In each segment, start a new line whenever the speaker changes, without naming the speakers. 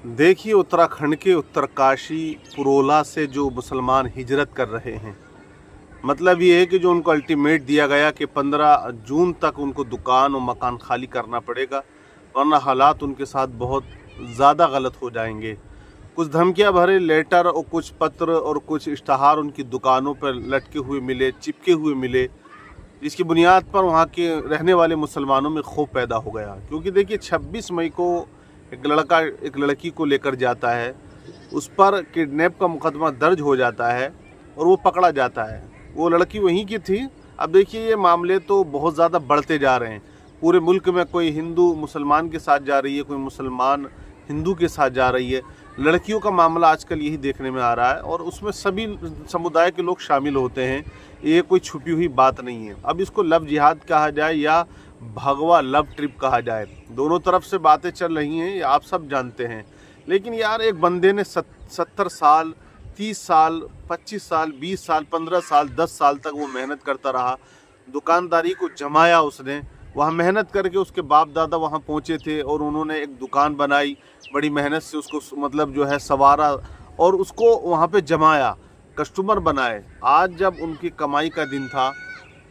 देखिए, उत्तराखंड के उत्तरकाशी पुरोला से जो मुसलमान हिजरत कर रहे हैं, मतलब ये है कि जो उनको अल्टीमेट दिया गया कि 15 जून तक उनको दुकान और मकान खाली करना पड़ेगा, वरना हालात उनके साथ बहुत ज़्यादा गलत हो जाएंगे। कुछ धमकियां भरे लेटर और कुछ पत्र और कुछ इश्तहार उनकी दुकानों पर लटके हुए मिले, चिपके हुए मिले, जिसकी बुनियाद पर वहाँ के रहने वाले मुसलमानों में खौफ पैदा हो गया। क्योंकि देखिए, 26 मई को एक लड़का एक लड़की को लेकर जाता है, उस पर किडनैप का मुकदमा दर्ज हो जाता है और वो पकड़ा जाता है। वो लड़की वहीं की थी। अब देखिए, ये मामले तो बहुत ज़्यादा बढ़ते जा रहे हैं। पूरे मुल्क में कोई हिंदू मुसलमान के साथ जा रही है, कोई मुसलमान हिंदू के साथ जा रही है। लड़कियों का मामला आजकल यही देखने में आ रहा है और उसमें सभी समुदाय के लोग शामिल होते हैं। ये कोई छुपी हुई बात नहीं है। अब इसको लव जिहाद कहा जाए या भगवा लव ट्रिप कहा जाए, दोनों तरफ से बातें चल रही हैं, ये आप सब जानते हैं। लेकिन यार, एक बंदे ने 70 साल, 30 साल, 25 साल, 20 साल, 15 साल, 10 साल तक वो मेहनत करता रहा। दुकानदारी को जमाया उसने, वहाँ मेहनत करके उसके बाप दादा वहाँ पहुँचे थे और उन्होंने एक दुकान बनाई, बड़ी मेहनत से उसको मतलब जो है संवारा और उसको वहाँ पे जमाया, कस्टमर बनाए। आज जब उनकी कमाई का दिन था,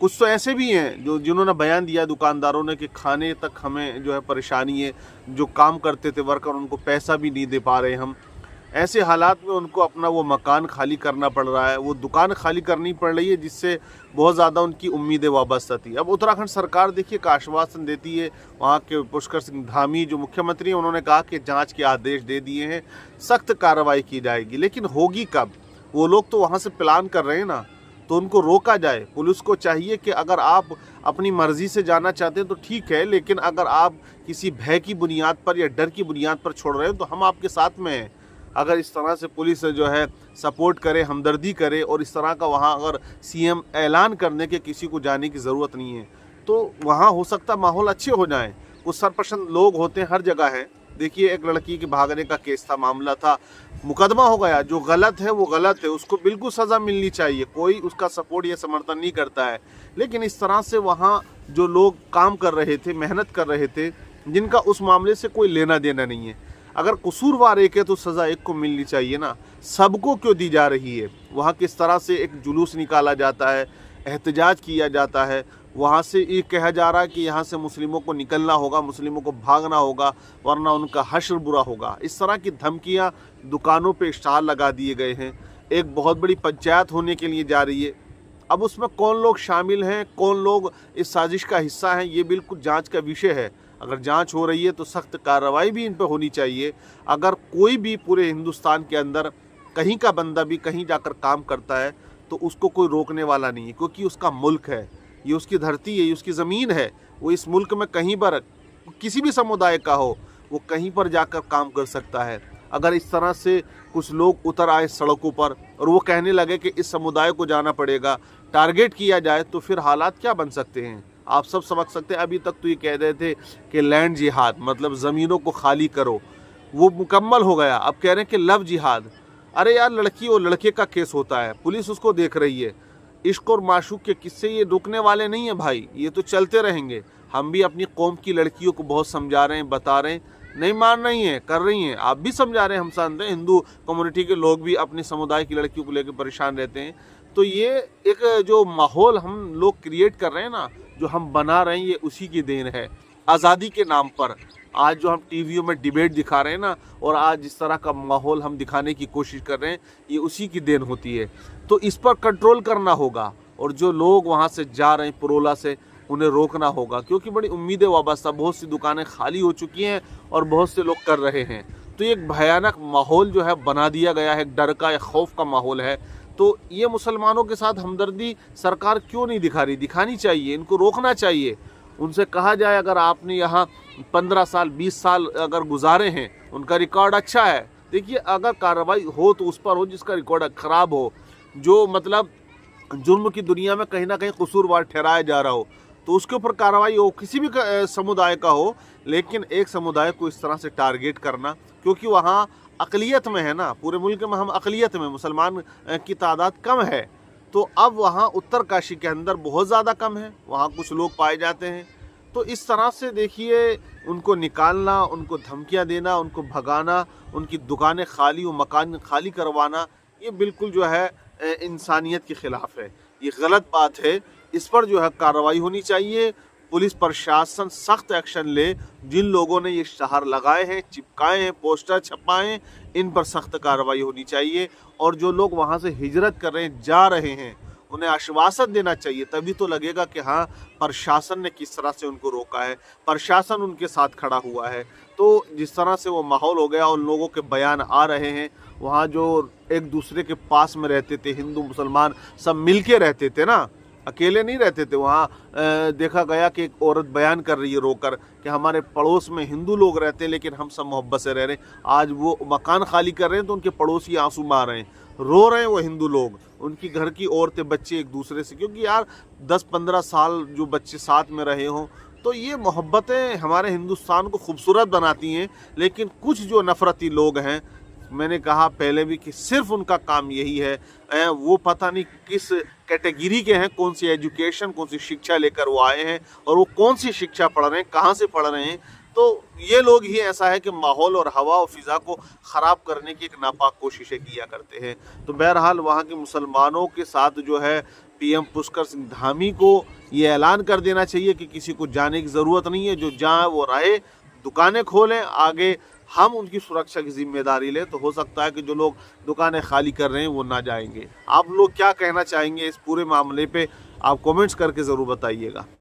कुछ तो ऐसे भी हैं जो जिन्होंने बयान दिया दुकानदारों ने कि खाने तक हमें जो है परेशानी है, जो काम करते थे वर्कर उनको पैसा भी नहीं दे पा रहे हम। ऐसे हालात में उनको अपना वो मकान खाली करना पड़ रहा है, वो दुकान खाली करनी पड़ रही है, जिससे बहुत ज़्यादा उनकी उम्मीदें वाबस्ता थी। अब उत्तराखंड सरकार देखिए का आश्वासन देती है। वहाँ के पुष्कर सिंह धामी जो मुख्यमंत्री हैं, उन्होंने कहा कि जांच के आदेश दे दिए हैं, सख्त कार्रवाई की जाएगी। लेकिन होगी कब? वो लोग तो वहाँ से प्लान कर रहे हैं ना, तो उनको रोका जाए। पुलिस को चाहिए कि अगर आप अपनी मर्जी से जाना चाहते हैं तो ठीक है, लेकिन अगर आप किसी भय की बुनियाद पर या डर की बुनियाद पर छोड़ रहे हो तो हम आपके साथ में हैं। अगर इस तरह से पुलिस जो है सपोर्ट करे, हमदर्दी करे और इस तरह का वहाँ अगर सीएम ऐलान करने के किसी को जाने की ज़रूरत नहीं है, तो वहाँ हो सकता माहौल अच्छे हो जाएं। कुछ सरपसंद लोग होते हैं, हर जगह है। देखिए, एक लड़की के भागने का केस था, मामला था, मुकदमा हो गया। जो गलत है वो गलत है, उसको बिल्कुल सज़ा मिलनी चाहिए, कोई उसका सपोर्ट या समर्थन नहीं करता है। लेकिन इस तरह से वहाँ जो लोग काम कर रहे थे, मेहनत कर रहे थे, जिनका उस मामले से कोई लेना देना नहीं है, अगर कसूरवार एक है तो सज़ा एक को मिलनी चाहिए ना, सबको क्यों दी जा रही है? वहाँ किस तरह से एक जुलूस निकाला जाता है, एहतजाज किया जाता है, वहाँ से ये कहा जा रहा है कि यहाँ से मुस्लिमों को निकलना होगा, मुस्लिमों को भागना होगा, वरना उनका हश्र बुरा होगा। इस तरह की धमकियाँ दुकानों पे स्टाल लगा दिए गए हैं। एक बहुत बड़ी पंचायत होने के लिए जा रही है। अब उसमें कौन लोग शामिल हैं, कौन लोग इस साजिश का हिस्सा हैं, ये बिल्कुल जांच का विषय है। अगर जांच हो रही है तो सख्त कार्रवाई भी इन पर होनी चाहिए। अगर कोई भी पूरे हिंदुस्तान के अंदर कहीं का बंदा भी कहीं जाकर काम करता है तो उसको कोई रोकने वाला नहीं है, क्योंकि उसका मुल्क है, ये उसकी धरती है, ये उसकी ज़मीन है। वो इस मुल्क में कहीं पर किसी भी समुदाय का हो, वो कहीं पर जाकर काम कर सकता है। अगर इस तरह से कुछ लोग उतर आए सड़कों पर और वो कहने लगे कि इस समुदाय को जाना पड़ेगा, टारगेट किया जाए, तो फिर हालात क्या बन सकते हैं आप सब समझ सकते हैं। अभी तक तो ये कह रहे थे कि लैंड जिहाद मतलब ज़मीनों को खाली करो, वो मुकम्मल हो गया। अब कह रहे हैं कि लव जिहाद। अरे यार, लड़की और लड़के का केस होता है, पुलिस उसको देख रही है। इश्क और माशूक के किस्से ये रुकने वाले नहीं है भाई, ये तो चलते रहेंगे। हम भी अपनी कौम की लड़कियों को बहुत समझा रहे हैं, बता रहे हैं, नहीं मान रही हैं, कर रही हैं। आप भी समझा रहे हैं, हम समझते हैं। हिंदू कम्युनिटी के लोग भी अपने समुदाय की लड़कियों को लेकर परेशान रहते हैं। तो ये एक जो माहौल हम लोग क्रिएट कर रहे हैं ना, जो हम बना रहे हैं, ये उसी की देन है। आज़ादी के नाम पर आज जो हम टीवियों में डिबेट दिखा रहे हैं ना, और आज जिस तरह का माहौल हम दिखाने की कोशिश कर रहे हैं, ये उसी की देन होती है। तो इस पर कंट्रोल करना होगा और जो लोग वहाँ से जा रहे हैं पुरोला से, उन्हें रोकना होगा, क्योंकि बड़ी उम्मीदें वाबस्ता, बहुत सी दुकानें खाली हो चुकी हैं और बहुत से लोग कर रहे हैं। तो एक भयानक माहौल जो है बना दिया गया है, डर का या खौफ का माहौल है। तो ये मुसलमानों के साथ हमदर्दी सरकार क्यों नहीं दिखा रही? दिखानी चाहिए, इनको रोकना चाहिए। उनसे कहा जाए, अगर आपने यहाँ 15 साल 20 साल अगर गुजारे हैं, उनका रिकॉर्ड अच्छा है, देखिए अगर कार्रवाई हो तो उस पर हो जिसका रिकॉर्ड ख़राब हो, जो मतलब जुर्म की दुनिया में कहीं ना कहीं कसूरवार ठहराया जा रहा हो, तो उसके ऊपर कार्रवाई हो, किसी भी समुदाय का हो। लेकिन एक समुदाय को इस तरह से टारगेट करना, क्योंकि वहाँ अक़लियत में है ना, पूरे मुल्क में हम अक़लियत में, मुसलमान की तादाद कम है। तो अब वहाँ उत्तरकाशी के अंदर बहुत ज़्यादा कम है, वहाँ कुछ लोग पाए जाते हैं। तो इस तरह से देखिए उनको निकालना, उनको धमकियां देना, उनको भगाना, उनकी दुकानें खाली और मकान खाली करवाना, ये बिल्कुल जो है इंसानियत के ख़िलाफ़ है। ये गलत बात है। इस पर जो है कार्रवाई होनी चाहिए। पुलिस प्रशासन सख्त एक्शन ले। जिन लोगों ने ये इश्तहार लगाए हैं, चिपकाए हैं, पोस्टर छपाए हैं, इन पर सख्त कार्रवाई होनी चाहिए। और जो लोग वहाँ से हिजरत कर रहे हैं, जा रहे हैं, उन्हें आश्वासन देना चाहिए। तभी तो लगेगा कि हाँ, प्रशासन ने किस तरह से उनको रोका है, प्रशासन उनके साथ खड़ा हुआ है। तो जिस तरह से वो माहौल हो गया और लोगों के बयान आ रहे हैं, वहाँ जो एक दूसरे के पास में रहते थे, हिंदू मुसलमान सब मिल के रहते थे ना, अकेले नहीं रहते थे। वहाँ देखा गया कि एक औरत बयान कर रही है रोकर कि हमारे पड़ोस में हिंदू लोग रहते हैं लेकिन हम सब मोहब्बत से रह रहे हैं। आज वो मकान खाली कर रहे हैं तो उनके पड़ोसी आंसू मार रहे हैं, रो रहे हैं वो हिंदू लोग, उनकी घर की औरतें बच्चे एक दूसरे से, क्योंकि यार 10-15 साल जो बच्चे साथ में रहे हों, तो ये मोहब्बतें हमारे हिंदुस्तान को खूबसूरत बनाती हैं। लेकिन कुछ जो नफरती लोग हैं, मैंने कहा पहले भी कि सिर्फ उनका काम यही है, वो पता नहीं किस कैटेगरी के हैं, कौन सी एजुकेशन, कौन सी शिक्षा लेकर वो आए हैं और वो कौन सी शिक्षा पढ़ रहे हैं, कहाँ से पढ़ रहे हैं। तो ये लोग ही ऐसा है कि माहौल और हवा और फ़िज़ा को ख़राब करने की एक नापाक कोशिशें किया करते हैं। तो बहरहाल वहाँ के मुसलमानों के साथ जो है पीएम पुष्कर सिंह धामी को ये ऐलान कर देना चाहिए कि किसी को जाने की ज़रूरत नहीं है, जो जहाँ वो रहे, दुकानें खोलें, आगे हम उनकी सुरक्षा की जिम्मेदारी लें। तो हो सकता है कि जो लोग दुकानें खाली कर रहे हैं वो ना जाएंगे। आप लोग क्या कहना चाहेंगे इस पूरे मामले पे? आप कमेंट्स करके ज़रूर बताइएगा।